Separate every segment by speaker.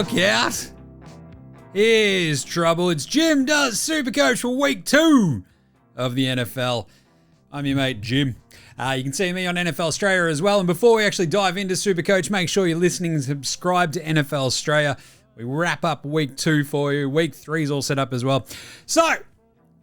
Speaker 1: look out. Here's trouble. It's Jim Does SuperCoach for week 2 of the NFL. I'm your mate, Jim. You can see me on NFL Straya as well. And before we actually dive into SuperCoach, make sure you're listening and subscribe to NFL Straya. We wrap up week 2 for you. Week 3 is all set up as well. So,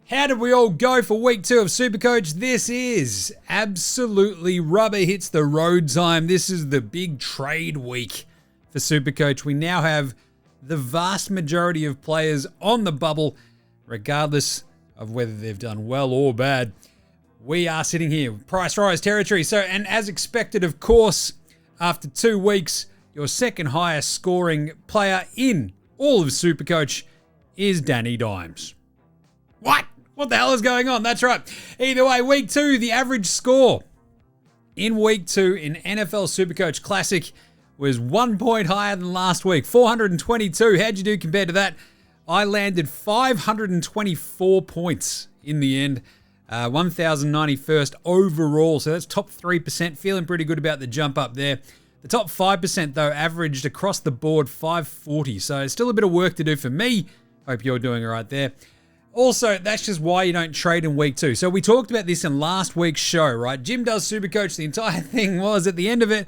Speaker 1: how did we all go for week 2 of SuperCoach? This is absolutely rubber hits the road time. This is the big trade week for SuperCoach. We now have the vast majority of players on the bubble, regardless of whether they've done well or bad. We are sitting here with price rise territory. So, and as expected, of course, after 2 weeks, your second highest scoring player in all of SuperCoach is Danny Dimes. What? What the hell is going on? That's right. Either way, week 2, the average score in week 2 in NFL SuperCoach Classic was 1 point higher than last week, 422. How'd you do compared to that? I landed 524 points in the end, 1,091st overall. So that's top 3%. Feeling pretty good about the jump up there. The top 5%, though, averaged across the board 540. So still a bit of work to do for me. Hope you're doing all right there. Also, that's just why you don't trade in week 2. So we talked about this in last week's show, right? Jim Does SuperCoach. The entire thing was, at the end of it,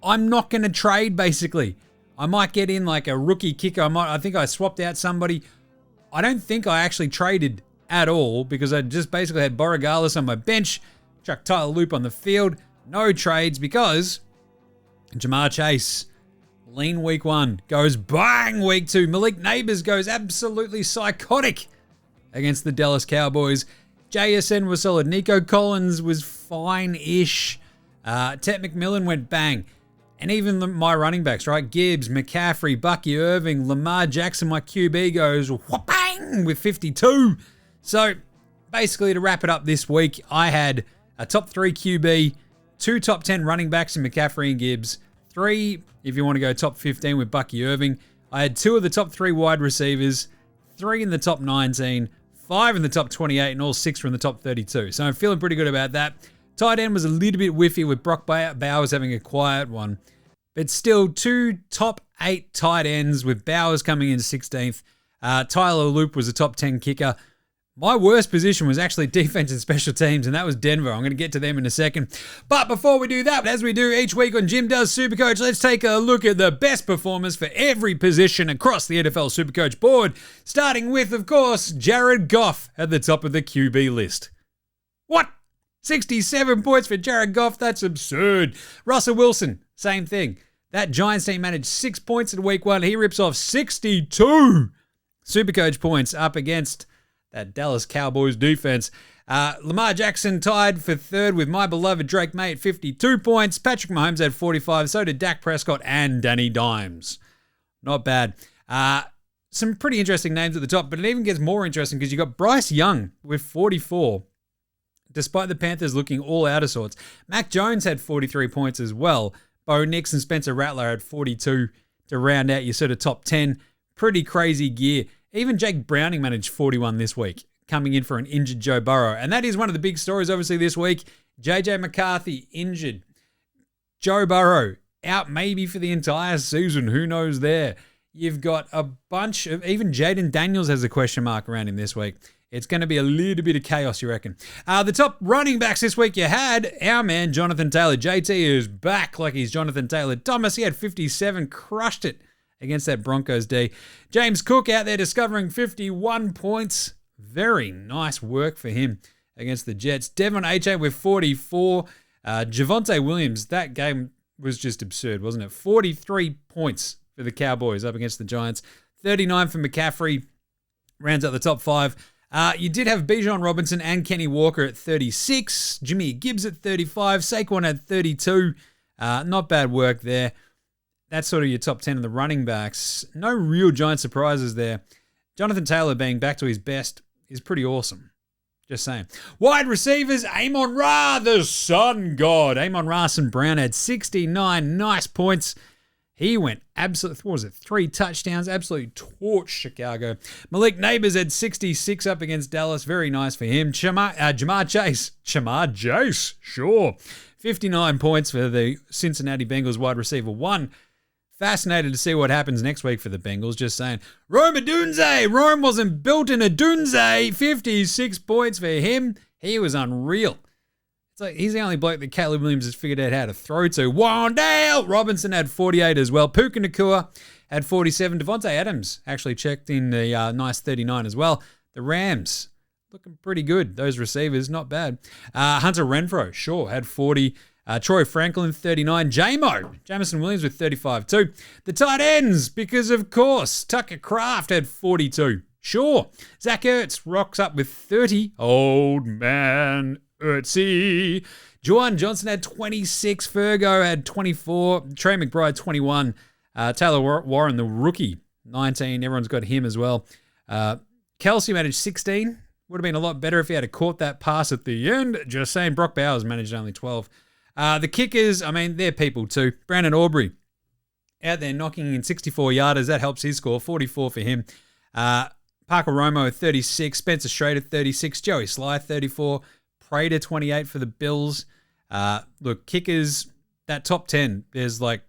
Speaker 1: I'm not going to trade, basically. I might get in like a rookie kicker. I think I swapped out somebody. I don't think I actually traded at all because I just basically had Borregales on my bench, chucked Tyler Loop on the field. No trades because Jamar Chase, lean week 1, goes bang week 2. Malik Nabers goes absolutely psychotic against the Dallas Cowboys. JSN was solid. Nico Collins was fine-ish. Tet McMillan went bang. And even my running backs, right? Gibbs, McCaffrey, Bucky Irving, Lamar Jackson, my QB goes whoopang with 52. So basically to wrap it up this week, I had a top 3 QB, 2 top 10 running backs in McCaffrey and Gibbs, 3 if you want to go top 15 with Bucky Irving. I had 2 of the top 3 wide receivers, 3 in the top 19, 5 in the top 28, and all 6 were in the top 32. So I'm feeling pretty good about that. Tight end was a little bit whiffy with Brock Bowers having a quiet one. But still, 2 top 8 tight ends with Bowers coming in 16th. Tyler Loop was a top 10 kicker. My worst position was actually defense and special teams, and that was Denver. I'm going to get to them in a second. But before we do that, as we do each week on Jim Does SuperCoach, let's take a look at the best performers for every position across the NFL SuperCoach board. Starting with, of course, Jared Goff at the top of the QB list. What? 67 points for Jared Goff. That's absurd. Russell Wilson, same thing. That Giants team managed 6 points in week 1. He rips off 62 SuperCoach points up against that Dallas Cowboys defense. Lamar Jackson tied for 3rd with my beloved Drake May at 52 points. Patrick Mahomes had 45. So did Dak Prescott and Danny Dimes. Not bad. Some pretty interesting names at the top, but it even gets more interesting because you got Bryce Young with 44. Despite the Panthers looking all out of sorts. Mac Jones had 43 points as well. Bo Nix and Spencer Rattler had 42 to round out your sort of top 10. Pretty crazy gear. Even Jake Browning managed 41 this week, coming in for an injured Joe Burrow. And that is one of the big stories, obviously, this week. JJ McCarthy injured. Joe Burrow out maybe for the entire season. Who knows there? You've got a bunch of... Even Jaden Daniels has a question mark around him this week. It's going to be a little bit of chaos, you reckon. The top running backs this week, you had our man, Jonathan Taylor. JT is back like he's Jonathan Taylor. Thomas, he had 57, crushed it against that Broncos D. James Cook out there discovering 51 points. Very nice work for him against the Jets. Devon Achane with 44. Javonte Williams, that game was just absurd, wasn't it? 43 points for the Cowboys up against the Giants. 39 for McCaffrey. Rounds out the top 5. You did have Bijan Robinson and Kenny Walker at 36. Jimmy Gibbs at 35. Saquon at 32. Not bad work there. That's sort of your top 10 of the running backs. No real giant surprises there. Jonathan Taylor being back to his best is pretty awesome. Just saying. Wide receivers, Amon-Ra, the sun god. Amon-Ra St. Brown had 69 nice points. He went absolutely, what was it, 3 touchdowns, absolutely torched Chicago. Malik Nabers had 66 up against Dallas. Very nice for him. Jamar Chase, sure. 59 points for the Cincinnati Bengals wide receiver 1. Fascinated to see what happens next week for the Bengals. Just saying. Rome Odunze. Rome wasn't built in Odunze. 56 points for him. He was unreal. It's like he's the only bloke that Caleb Williams has figured out how to throw to. Wandale Robinson had 48 as well. Puka Nacua had 47. Devontae Adams actually checked in the nice 39 as well. The Rams looking pretty good. Those receivers, not bad. Hunter Renfrow, sure, had 40. Troy Franklin, 39. Jamison Williams with 35 too. The tight ends, because of course, Tucker Kraft had 42. Sure. Zach Ertz rocks up with 30. Old man Ertzy. Juwan Johnson had 26. Fergo had 24. Trey McBride, 21. Taylor Warren, the rookie, 19. Everyone's got him as well. Kelsey managed 16. Would have been a lot better if he had caught that pass at the end. Just saying, Brock Bowers managed only 12. The kickers, I mean, they're people too. Brandon Aubrey out there knocking in 64-yarders. That helps his score. 44 for him. Parker Romo at 36. Spencer Schrader 36. Joey Sly 34. Prater 28 for the Bills. Look, kickers, that top 10, there's like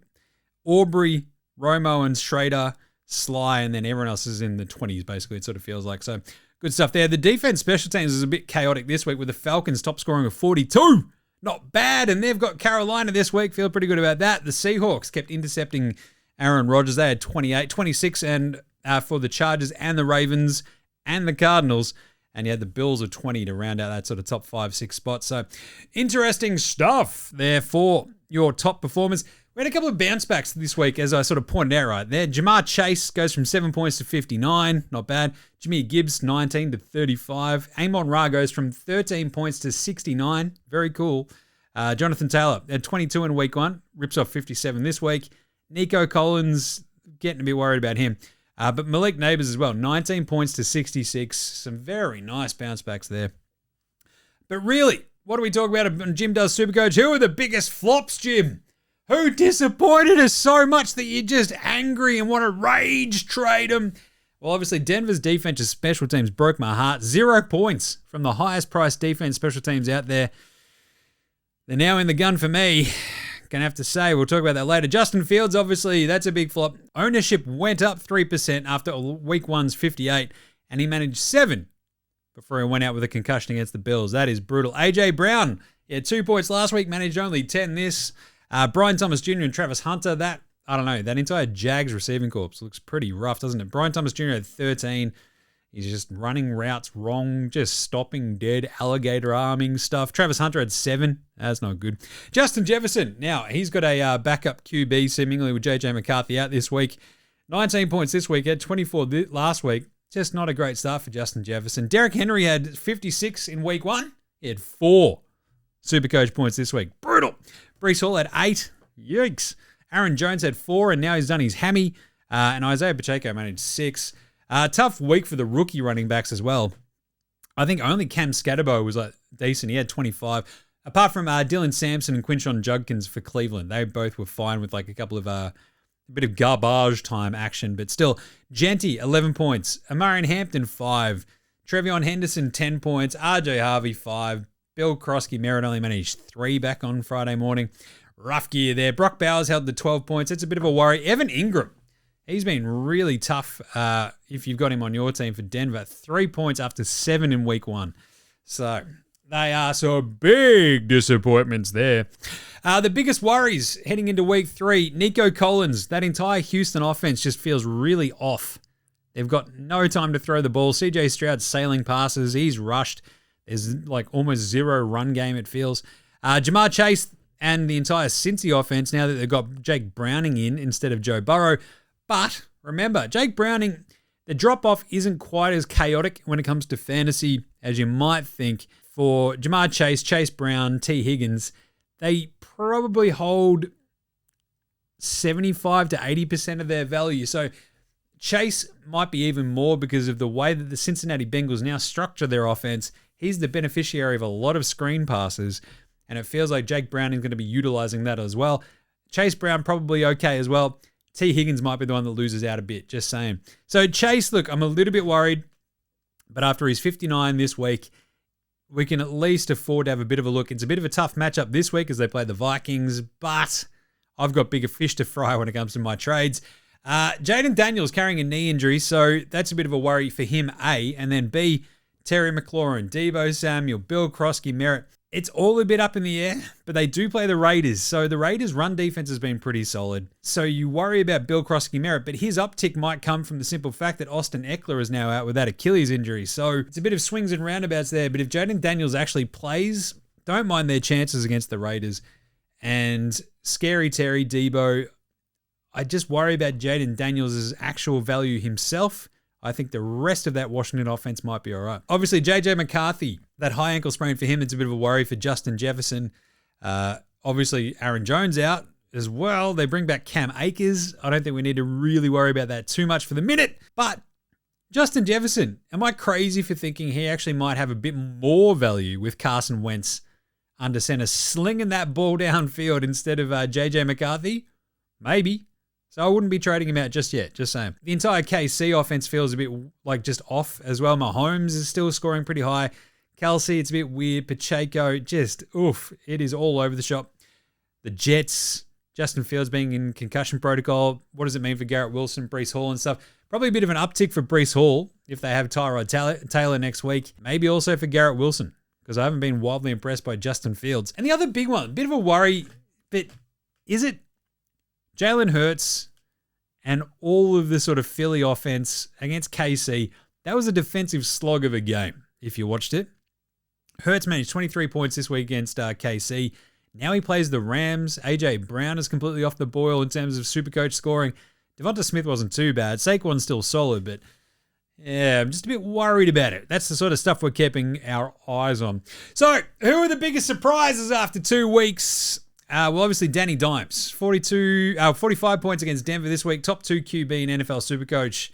Speaker 1: Aubrey, Romo, and Schrader, Sly, and then everyone else is in the 20s, basically, it sort of feels like. So good stuff there. The defense special teams is a bit chaotic this week with the Falcons top scoring of 42. Not bad. And they've got Carolina this week. Feel pretty good about that. The Seahawks kept intercepting Aaron Rodgers. They had 28, 26, and for the Chargers and the Ravens and the Cardinals. And you had the Bills of 20 to round out that sort of top 5-6 spots. So interesting stuff there for your top performers. We had a couple of bounce backs this week, as I sort of pointed out right there. Jamar Chase goes from 7 points to 59. Not bad. Jimmy Gibbs, 19 to 35. Amon-Ra goes from 13 points to 69. Very cool. Jonathan Taylor had 22 in week 1. Rips off 57 this week. Nico Collins, getting a bit worried about him. But Malik Nabers as well, 19 points to 66. Some very nice bounce backs there. But really, what do we talk about on Jim Does SuperCoach? Who are the biggest flops, Jim? Who disappointed us so much that you're just angry and want to rage trade them? Well, obviously, Denver's defensive special teams broke my heart. 0 points from the highest priced defense special teams out there. They're now in the gun for me. Gonna have to say, we'll talk about that later. Justin Fields, obviously, that's a big flop. Ownership went up 3% after week 1's 58, and he managed 7 before he went out with a concussion against the Bills. That is brutal. AJ Brown, he had 2 points last week, managed only 10 this. Brian Thomas Jr. and Travis Hunter, that entire Jags receiving corps looks pretty rough, doesn't it? Brian Thomas Jr. had 13. He's just running routes wrong, just stopping dead, alligator arming stuff. Travis Hunter had 7. That's not good. Justin Jefferson, now he's got a backup QB seemingly with JJ McCarthy out this week. 19 points this week, had 24 last week. Just not a great start for Justin Jefferson. Derrick Henry had 56 in week 1. He had 4 SuperCoach points this week. Brutal. Breece Hall had 8. Yikes. Aaron Jones had 4, and now he's done his hammy. And Isaiah Pacheco managed 6. Tough week for the rookie running backs as well. I think only Cam Scatterbo was decent. He had 25. Apart from Dylan Sampson and Quinshon Judkins for Cleveland. They both were fine with like a couple of a bit of garbage time action. But still, Genty, 11 points. Amarian Hampton, 5. Trevion Henderson, 10 points. RJ Harvey, 5. Bill Krosky Merritt only managed 3 back on Friday morning. Rough gear there. Brock Bowers held the 12 points. It's a bit of a worry. Evan Ingram. He's been really tough if you've got him on your team for Denver. 3 points after 7 in week 1. So they are some big disappointments there. The biggest worries heading into week 3, Nico Collins. That entire Houston offense just feels really off. They've got no time to throw the ball. CJ Stroud sailing passes. He's rushed. There's like almost 0 run game, it feels. Jamar Chase and the entire Cincy offense, now that they've got Jake Browning in instead of Joe Burrow. But remember, Jake Browning, the drop-off isn't quite as chaotic when it comes to fantasy as you might think. For Jamar Chase, Chase Brown, T. Higgins, they probably hold 75 to 80% of their value. So Chase might be even more because of the way that the Cincinnati Bengals now structure their offense. He's the beneficiary of a lot of screen passes, and it feels like Jake Browning is going to be utilizing that as well. Chase Brown probably okay as well. T. Higgins might be the one that loses out a bit, just saying. So Chase, look, I'm a little bit worried, but after his 59 this week, we can at least afford to have a bit of a look. It's a bit of a tough matchup this week as they play the Vikings, but I've got bigger fish to fry when it comes to my trades. Jaden Daniels carrying a knee injury, so that's a bit of a worry for him, A. And then B, Terry McLaurin, Deebo Samuel, Bill Krosky, Merritt. It's all a bit up in the air, but they do play the Raiders. So the Raiders' run defense has been pretty solid. So you worry about Bill Krosky, Merritt, but his uptick might come from the simple fact that Austin Eckler is now out with that Achilles injury. So it's a bit of swings and roundabouts there, but if Jaden Daniels actually plays, don't mind their chances against the Raiders. And Scary Terry, Deebo, I just worry about Jaden Daniels' actual value himself. I think the rest of that Washington offense might be all right. Obviously, J.J. McCarthy, that high ankle sprain for him, it's a bit of a worry for Justin Jefferson. Obviously, Aaron Jones out as well. They bring back Cam Akers. I don't think we need to really worry about that too much for the minute. But Justin Jefferson, am I crazy for thinking he actually might have a bit more value with Carson Wentz under center slinging that ball downfield instead of J.J. McCarthy? Maybe. So I wouldn't be trading him out just yet, just saying. The entire KC offense feels a bit like just off as well. Mahomes is still scoring pretty high. Kelsey, it's a bit weird. Pacheco, just, oof, it is all over the shop. The Jets, Justin Fields being in concussion protocol. What does it mean for Garrett Wilson, Breece Hall and stuff? Probably a bit of an uptick for Breece Hall if they have Tyrod Taylor next week. Maybe also for Garrett Wilson, because I haven't been wildly impressed by Justin Fields. And the other big one, a bit of a worry, but is it Jalen Hurts and all of the sort of Philly offense against KC? That was a defensive slog of a game, if you watched it. Hurts managed 23 points this week against KC. Now he plays the Rams. A.J. Brown is completely off the boil in terms of SuperCoach scoring. Devonta Smith wasn't too bad. Saquon's still solid, but yeah, I'm just a bit worried about it. That's the sort of stuff we're keeping our eyes on. So, who are the biggest surprises after 2 weeks? Well, obviously, Danny Dimes, 45 points against Denver this week. Top 2 QB in NFL SuperCoach.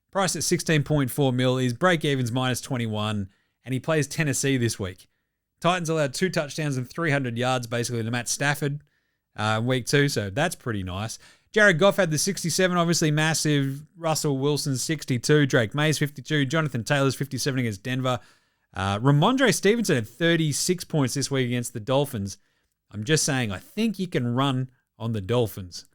Speaker 1: Priced at 16.4 mil. His break-even's minus 21, and he plays Tennessee this week. Titans allowed 2 touchdowns and 300 yards, basically, to Matt Stafford week 2, so that's pretty nice. Jared Goff had the 67, obviously massive. Russell Wilson, 62. Drake May's 52. Jonathan Taylor's 57 against Denver. Ramondre Stevenson had 36 points this week against the Dolphins. I'm just saying, I think you can run on the Dolphins.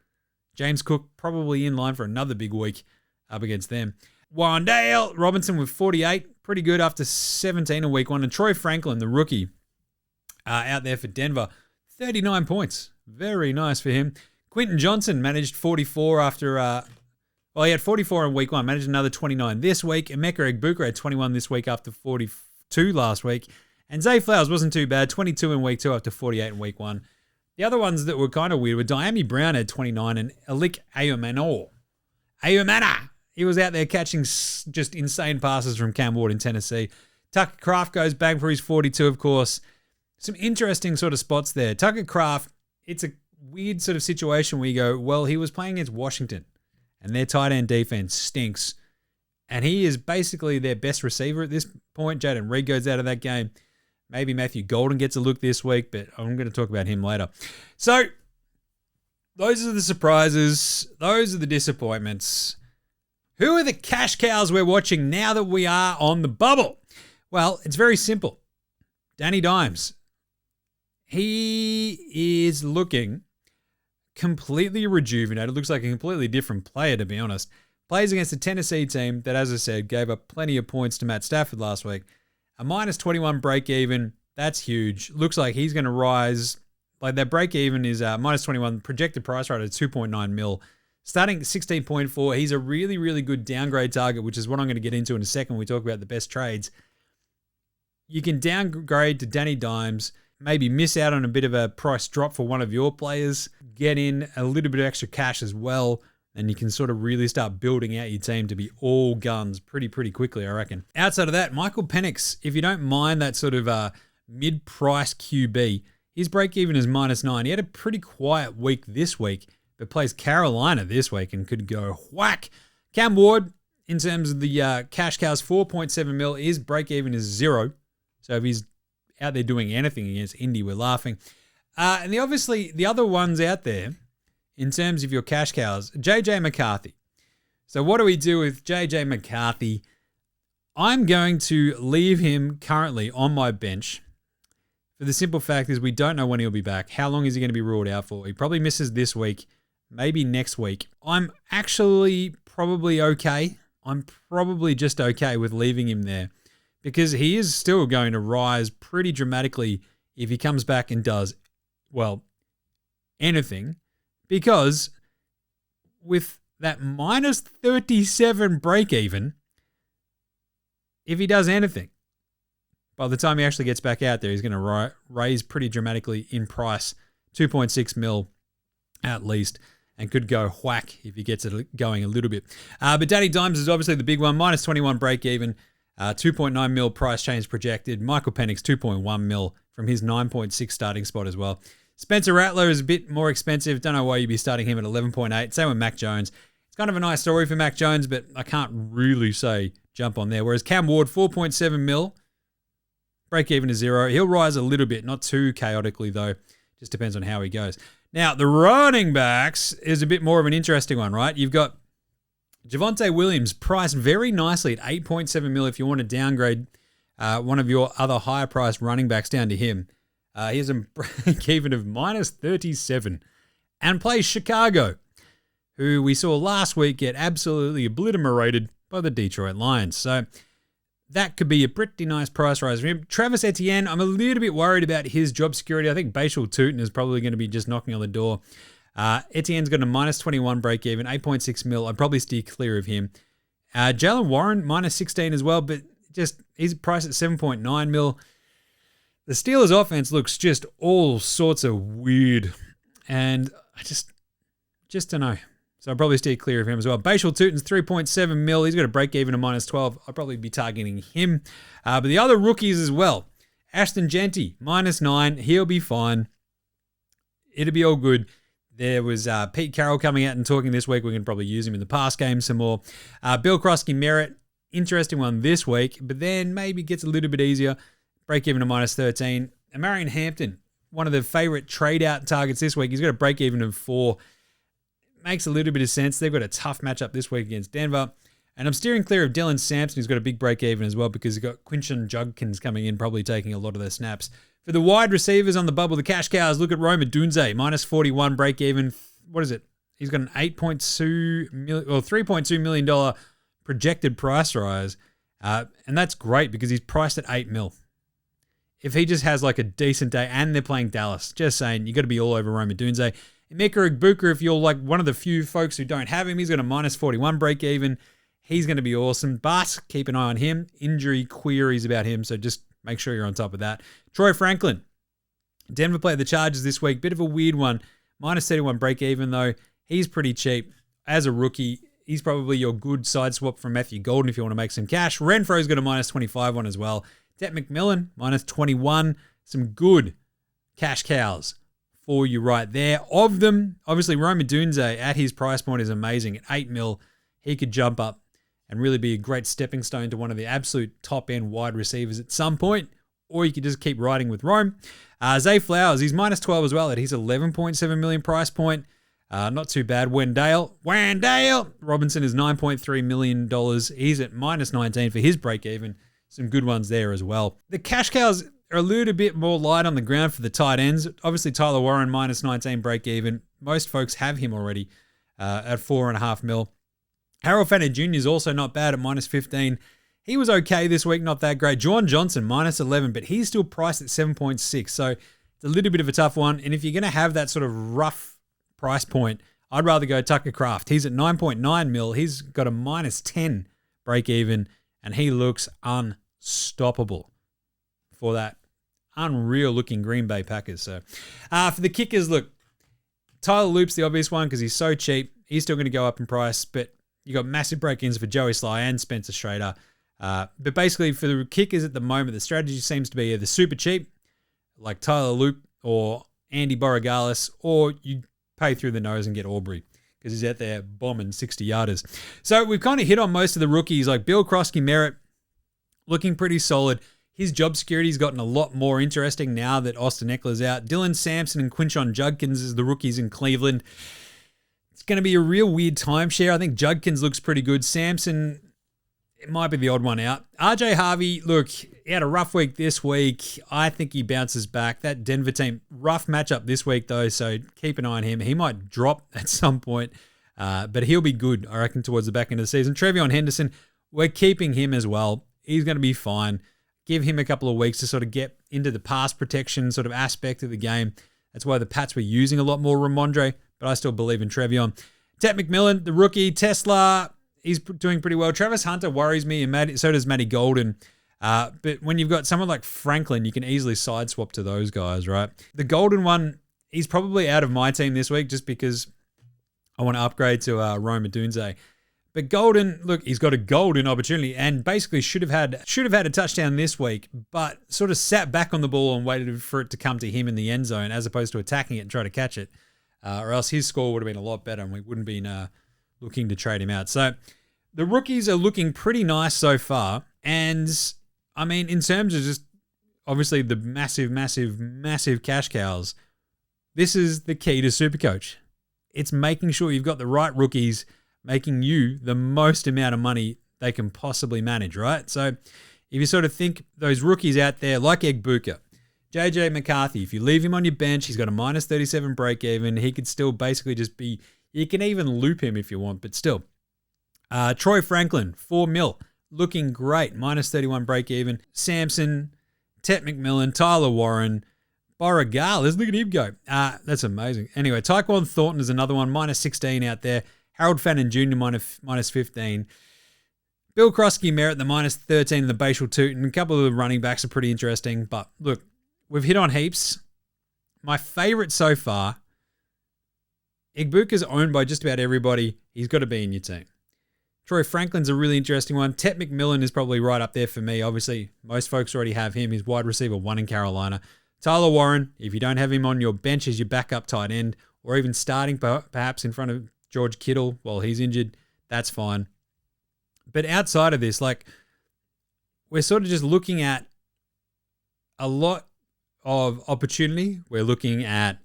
Speaker 1: James Cook probably in line for another big week up against them. Wandale Robinson with 48. Pretty good after 17 in week 1. And Troy Franklin, the rookie, out there for Denver. 39 points. Very nice for him. Quentin Johnson managed 44 after... he had 44 in week 1. Managed another 29 this week. Emeka Egbuka had 21 this week after 42 last week. And Zay Flowers wasn't too bad. 22 in week 2 after 48 in week 1. The other ones that were kind of weird were Diami Brown had 29 and Alik Ayumana. He was out there catching just insane passes from Cam Ward in Tennessee. Tucker Kraft goes bang for his 42, of course. Some interesting sort of spots there. Tucker Kraft, it's a weird sort of situation where you go, well, he was playing against Washington and their tight end defense stinks. And he is basically their best receiver at this point. Jaden Reed goes out of that game. Maybe Matthew Golden gets a look this week, but I'm going to talk about him later. So, those are the surprises. Those are the disappointments. Who are the cash cows we're watching now that we are on the bubble? Well, it's very simple. Danny Dimes. He is looking completely rejuvenated. Looks like a completely different player, to be honest. Plays against a Tennessee team that, as I said, gave up plenty of points to Matt Stafford last week. A minus 21 break even. That's huge. Looks like he's going to rise. Like that break even is minus 21. Projected price right at 2.9 mil. Starting at 16.4. He's a really, really good downgrade target, which is what I'm going to get into in a second when we talk about the best trades. You can downgrade to Danny Dimes. Maybe miss out on a bit of a price drop for one of your players. Get in a little bit of extra cash as well. And you can sort of really start building out your team to be all guns pretty quickly, I reckon. Outside of that, Michael Penix, if you don't mind that sort of mid-price QB, his break-even is minus 9. He had a pretty quiet week this week, but plays Carolina this week and could go whack. Cam Ward, in terms of the cash cows, 4.7 mil. His break-even is 0. So if he's out there doing anything against Indy, we're laughing. And the other ones out there, in terms of your cash cows, J.J. McCarthy. So what do we do with J.J. McCarthy? I'm going to leave him currently on my bench for the simple fact is we don't know when he'll be back. How long is he going to be ruled out for? He probably misses this week, maybe next week. I'm actually probably okay. I'm probably just okay with leaving him there because he is still going to rise pretty dramatically if he comes back and does, well, anything, because with that minus 37 break even, if he does anything, by the time he actually gets back out there, he's going to raise pretty dramatically in price, 2.6 mil at least, and could go whack if he gets it going a little bit. But Danny Dimes is obviously the big one, minus 21 break even, 2.9 mil price change projected. Michael Penix, 2.1 mil from his 9.6 starting spot as well. Spencer Rattler is a bit more expensive. Don't know why you'd be starting him at 11.8. Same with Mac Jones. It's kind of a nice story for Mac Jones, but I can't really say jump on there. Whereas Cam Ward, 4.7 mil, break even to 0. He'll rise a little bit, not too chaotically though. Just depends on how he goes. Now, the running backs is a bit more of an interesting one, right? You've got Javonte Williams priced very nicely at 8.7 mil if you want to downgrade one of your other higher priced running backs down to him. He has a break even of minus 37 and plays Chicago, who we saw last week get absolutely obliterated by the Detroit Lions. So that could be a pretty nice price rise for him. Travis Etienne, I'm a little bit worried about his job security. I think Bashal Tootin is probably going to be just knocking on the door. Etienne's got a minus 21 break even, 8.6 mil. I'd probably steer clear of him. Jalen Warren, minus 16 as well, but just he's priced at 7.9 mil. The Steelers offense looks just all sorts of weird, and I just don't know. So I'll probably steer clear of him as well. Bashal Tootin's 3.7 mil. He's got a break even of minus 12. I'll probably be targeting him. But the other rookies as well. Ashton Genty, minus 9. He'll be fine. It'll be all good. There was Pete Carroll coming out and talking this week. We can probably use him in the pass game some more. Bill Krosky Merritt, interesting one this week, but then maybe gets a little bit easier. Break even to minus 13. And Marion Hampton, one of the favorite trade out targets this week. He's got a break even of 4. Makes a little bit of sense. They've got a tough matchup this week against Denver. And I'm steering clear of Dylan Sampson, who's got a big break even as well because he's got Quinshon Judkins coming in, probably taking a lot of their snaps. For the wide receivers on the bubble, the cash cows, look at Rome Odunze, minus 41 break even. What is it? He's got an $3.2 million projected price rise. And that's great because he's priced at 8 mil. If he just has like a decent day and they're playing Dallas, just saying, you got to be all over Rome Odunze. Emeka Egbuka, if you're like one of the few folks who don't have him, he's got a minus 41 break even. He's going to be awesome, but keep an eye on him. Injury queries about him, so just make sure you're on top of that. Troy Franklin. Denver played the Chargers this week. Bit of a weird one. Minus 31 break even, though. He's pretty cheap. As a rookie, he's probably your good side swap from Matthew Golden if you want to make some cash. Renfro's got a minus 25 one as well. Det McMillan, minus 21. Some good cash cows for you right there. Of them, obviously, Rome Odunze at his price point is amazing. At 8 mil, he could jump up and really be a great stepping stone to one of the absolute top-end wide receivers at some point, or you could just keep riding with Rome. Zay Flowers, he's minus 12 as well at his 11.7 million price point. Not too bad. Wendell Robinson is $9.3 million. He's at minus 19 for his break-even. Some good ones there as well. The cash cows are a little bit more light on the ground for the tight ends. Obviously, Tyler Warren, minus 19 break even. Most folks have him already at 4.5 mil. Harold Fanner Jr. is also not bad at minus 15. He was okay this week, not that great. Juwan Johnson, minus 11, but he's still priced at 7.6. So it's a little bit of a tough one. And if you're going to have that sort of rough price point, I'd rather go Tucker Kraft. He's at 9.9 mil. He's got a minus 10 break even, and he looks unstoppable for that unreal looking Green Bay Packers. So for the kickers, look, Tyler Loop's the obvious one because he's so cheap. He's still going to go up in price, but you got massive break-ins for Joey Sly and Spencer Schrader. But basically for the kickers at the moment, the strategy seems to be either super cheap, like Tyler Loop or Andy Borogalis, or you pay through the nose and get Aubrey because he's out there bombing 60-yarders. So we've kind of hit on most of the rookies, like Bill Krosky Merritt, looking pretty solid. His job security's gotten a lot more interesting now that Austin Eckler's out. Dylan Sampson and Quinshon Judkins is the rookies in Cleveland. It's going to be a real weird timeshare. I think Judkins looks pretty good. Sampson, it might be the odd one out. RJ Harvey, look, he had a rough week this week. I think he bounces back. That Denver team, rough matchup this week though, so keep an eye on him. He might drop at some point, but he'll be good, I reckon, towards the back end of the season. Trevion Henderson, we're keeping him as well. He's going to be fine. Give him a couple of weeks to sort of get into the pass protection sort of aspect of the game. That's why the Pats were using a lot more Ramondre, but I still believe in Trevion. Tet McMillan, the rookie. Tesla, he's doing pretty well. Travis Hunter worries me, and so does Matty Golden. But when you've got someone like Franklin, you can easily side swap to those guys, right? The Golden one, he's probably out of my team this week just because I want to upgrade to Rome Odunze. But Golden, look, he's got a golden opportunity and basically should have had a touchdown this week, but sort of sat back on the ball and waited for it to come to him in the end zone as opposed to attacking it and try to catch it, or else his score would have been a lot better and we wouldn't have been looking to trade him out. So the rookies are looking pretty nice so far. And I mean, in terms of just obviously the massive cash cows, this is the key to SuperCoach. It's making sure you've got the right rookies, making you the most amount of money they can possibly manage, right? So if you sort of think those rookies out there like Egbuka, JJ McCarthy, if you leave him on your bench, he's got a minus 37 break even. He could still basically just be, you can even loop him if you want, but still. Troy Franklin, 4 mil, looking great, minus 31 break even. Samson, Tet McMillan, Tyler Warren, Beauregard, look at him go. That's amazing. Anyway, Tyquan Thornton is another one, minus 16 out there. Harold Fannin Jr. minus 15. Bill Krosky Merritt, the minus 13 in the Bashal Tootin. A couple of the running backs are pretty interesting. But look, we've hit on heaps. My favorite so far, Egbuka's owned by just about everybody. He's got to be in your team. Troy Franklin's a really interesting one. Tet McMillan is probably right up there for me. Obviously, most folks already have him. He's wide receiver 1 in Carolina. Tyler Warren, if you don't have him on your bench as your backup tight end, or even starting perhaps in front of George Kittle while he's injured, that's fine. But outside of this, like, we're sort of just looking at a lot of opportunity. We're looking at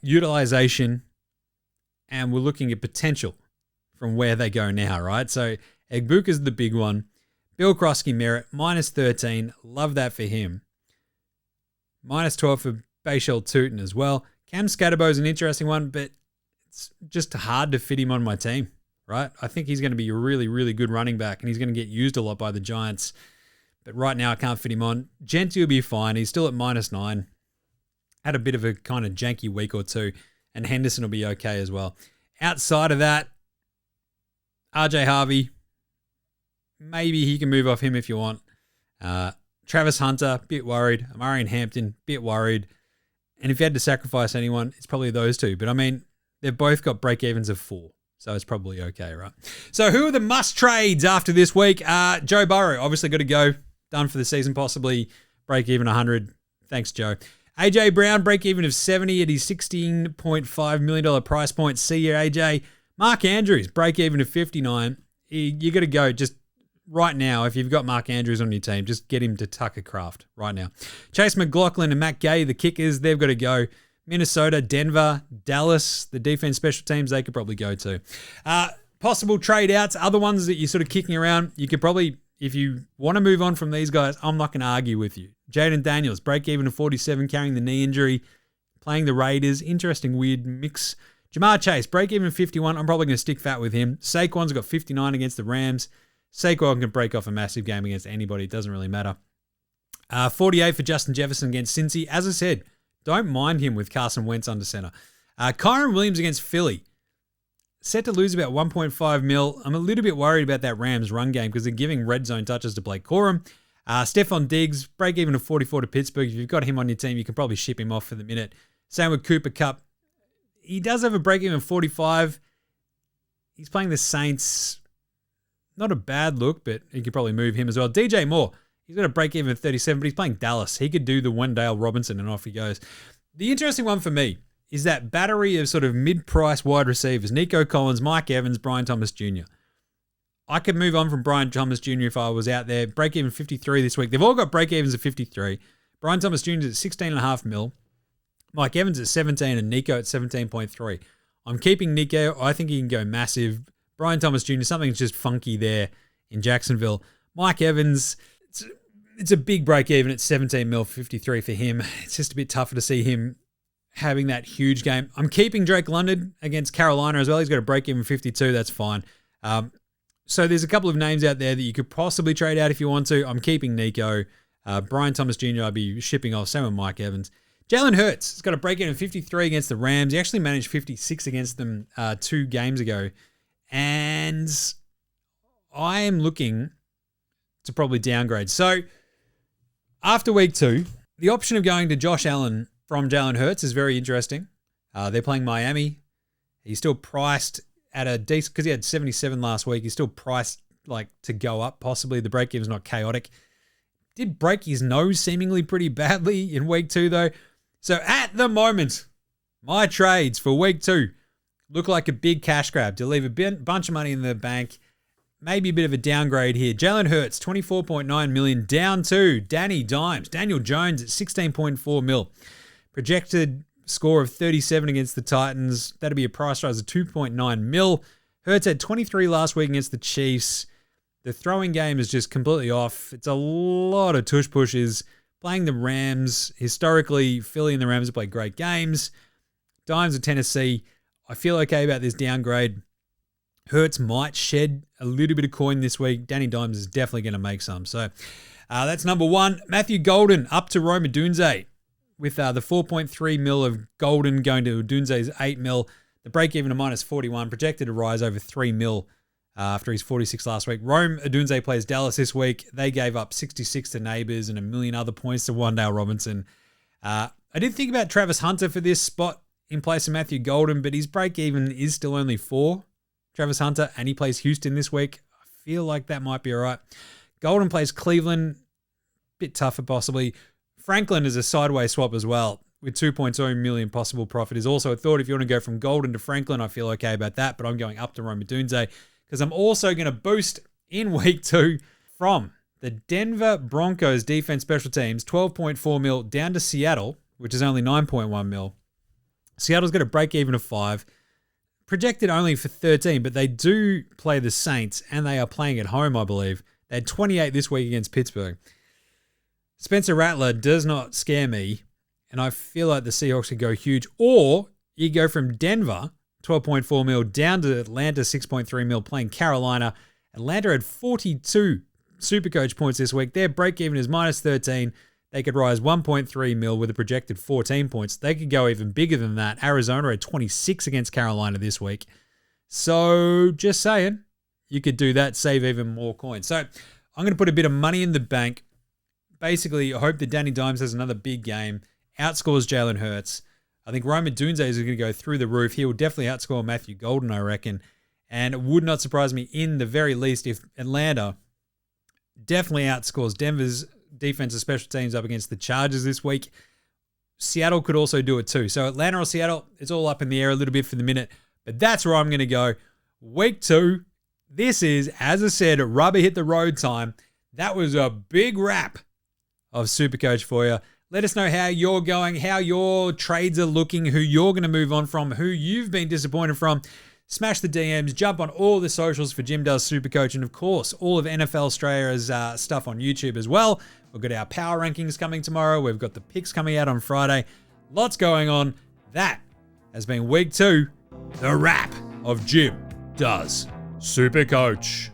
Speaker 1: utilization, and we're looking at potential from where they go now, right? So Egbuka's the big one. Bill Krosky Merritt, minus 13. Love that for him. Minus 12 for Bashal Tootin as well. Cam Scatterbo's an interesting one, but it's just hard to fit him on my team, right? I think he's going to be a really, really good running back, and he's going to get used a lot by the Giants. But right now, I can't fit him on. Genti will be fine. He's still at minus 9. Had a bit of a kind of janky week or two, and Henderson will be okay as well. Outside of that, RJ Harvey, maybe he can move off him if you want. Travis Hunter, bit worried. Amarian Hampton, bit worried. And if you had to sacrifice anyone, it's probably those two. But I mean, they've both got break-evens of 4. So it's probably okay, right? So who are the must-trades after this week? Joe Burrow, obviously got to go. Done for the season, possibly. Break-even 100. Thanks, Joe. AJ Brown, break-even of 70 at his $16.5 million price point. See you, AJ. Mark Andrews, break-even of 59. You got to go just right now. If you've got Mark Andrews on your team, just get him to Tucker Kraft right now. Chase McLaughlin and Matt Gay, the kickers, they've got to go. Minnesota, Denver, Dallas, the defense special teams, they could probably go to. Possible trade outs, other ones that you're sort of kicking around, you could probably, if you want to move on from these guys, I'm not going to argue with you. Jaden Daniels, break even of 47, carrying the knee injury, playing the Raiders. Interesting, weird mix. Jamar Chase, break even 51. I'm probably going to stick fat with him. Saquon's got 59 against the Rams. Saquon can break off a massive game against anybody. It doesn't really matter. 48 for Justin Jefferson against Cincy. As I said, don't mind him with Carson Wentz under center. Kyron Williams against Philly. Set to lose about 1.5 mil. I'm a little bit worried about that Rams run game because they're giving red zone touches to Blake Corum. Stephon Diggs, break even of 44 to Pittsburgh. If you've got him on your team, you can probably ship him off for the minute. Same with Cooper Kupp. He does have a break even of 45. He's playing the Saints. Not a bad look, but you could probably move him as well. DJ Moore, he's got a break even of 37, but he's playing Dallas. He could do the Wendell Robinson and off he goes. The interesting one for me is that battery of sort of mid-price wide receivers. Nico Collins, Mike Evans, Brian Thomas Jr. I could move on from Brian Thomas Jr. if I was out there. Break even 53 this week. They've all got break evens of 53. Brian Thomas Jr. is at 16.5 mil. Mike Evans at 17 and Nico at 17.3. I'm keeping Nico. I think he can go massive. Brian Thomas Jr., something's just funky there in Jacksonville. Mike Evans, it's a big break even at 17 mil, 53 for him. It's just a bit tougher to see him having that huge game. I'm keeping Drake London against Carolina as well. He's got a break even 52. That's fine. So there's a couple of names out there that you could possibly trade out if you want to. I'm keeping Nico. Brian Thomas Jr. I'd be shipping off. Same with Mike Evans. Jalen Hurts has got a break even 53 against the Rams. He actually managed 56 against them 2 games ago. And I am looking to probably downgrade. So after week 2, the option of going to Josh Allen from Jalen Hurts is very interesting. They're playing Miami. He's still priced at a decent, because he had 77 last week. He's still priced like to go up. Possibly the break even is not chaotic. Did break his nose seemingly pretty badly in week 2 though. So at the moment, my trades for week 2 look like a big cash grab to leave a bunch of money in the bank. Maybe a bit of a downgrade here. Jalen Hurts, 24.9 million, down to Danny Dimes. Daniel Jones at 16.4 mil. Projected score of 37 against the Titans. That'd be a price rise of 2.9 mil. Hurts had 23 last week against the Chiefs. The throwing game is just completely off. It's a lot of tush pushes. Playing the Rams. Historically, Philly and the Rams have played great games. Dimes of Tennessee. I feel okay about this downgrade. Hurts might shed a little bit of coin this week. Danny Dimes is definitely going to make some. So that's number 1. Matthew Golden up to Rome Odunze with the 4.3 mil of Golden going to Odunze's 8 mil. The break even to minus 41, projected to rise over 3 mil after his 46 last week. Rome Odunze plays Dallas this week. They gave up 66 to Nabers and a million other points to Wan'Dale Robinson. I did think about Travis Hunter for this spot in place of Matthew Golden, but his break even is still only 4. Travis Hunter, and he plays Houston this week. I feel like that might be all right. Golden plays Cleveland. Bit tougher possibly. Franklin is a sideways swap as well with 2.2 million possible profit. Is also a thought if you want to go from Golden to Franklin. I feel okay about that, but I'm going up to Rome Odunze because I'm also going to boost in week 2 from the Denver Broncos defense special teams, 12.4 mil down to Seattle, which is only 9.1 mil. Seattle's got a break even of 5. Projected only for 13, but they do play the Saints, and they are playing at home, I believe. They had 28 this week against Pittsburgh. Spencer Rattler does not scare me, and I feel like the Seahawks could go huge. Or you go from Denver, 12.4 mil, down to Atlanta, 6.3 mil, playing Carolina. Atlanta had 42 SuperCoach points this week. Their break-even is minus 13. They could rise 1.3 mil with a projected 14 points. They could go even bigger than that. Arizona had 26 against Carolina this week. So just saying, you could do that, save even more coins. So I'm going to put a bit of money in the bank. Basically, I hope that Danny Dimes has another big game, outscores Jalen Hurts. I think Rome Odunze is going to go through the roof. He will definitely outscore Matthew Golden, I reckon. And it would not surprise me in the very least if Atlanta definitely outscores Denver's defensive special teams up against the Chargers this week. Seattle could also do it too. So Atlanta or Seattle, it's all up in the air a little bit for the minute. But that's where I'm going to go. Week 2, this is, as I said, rubber hit the road time. That was a big wrap of SuperCoach for you. Let us know how you're going, how your trades are looking, who you're going to move on from, who you've been disappointed from. Smash the DMs, jump on all the socials for Jim Does SuperCoach, and of course, all of NFL Straya's stuff on YouTube as well. We've got our power rankings coming tomorrow. We've got the picks coming out on Friday. Lots going on. That has been week 2, the wrap of Jim Does SuperCoach.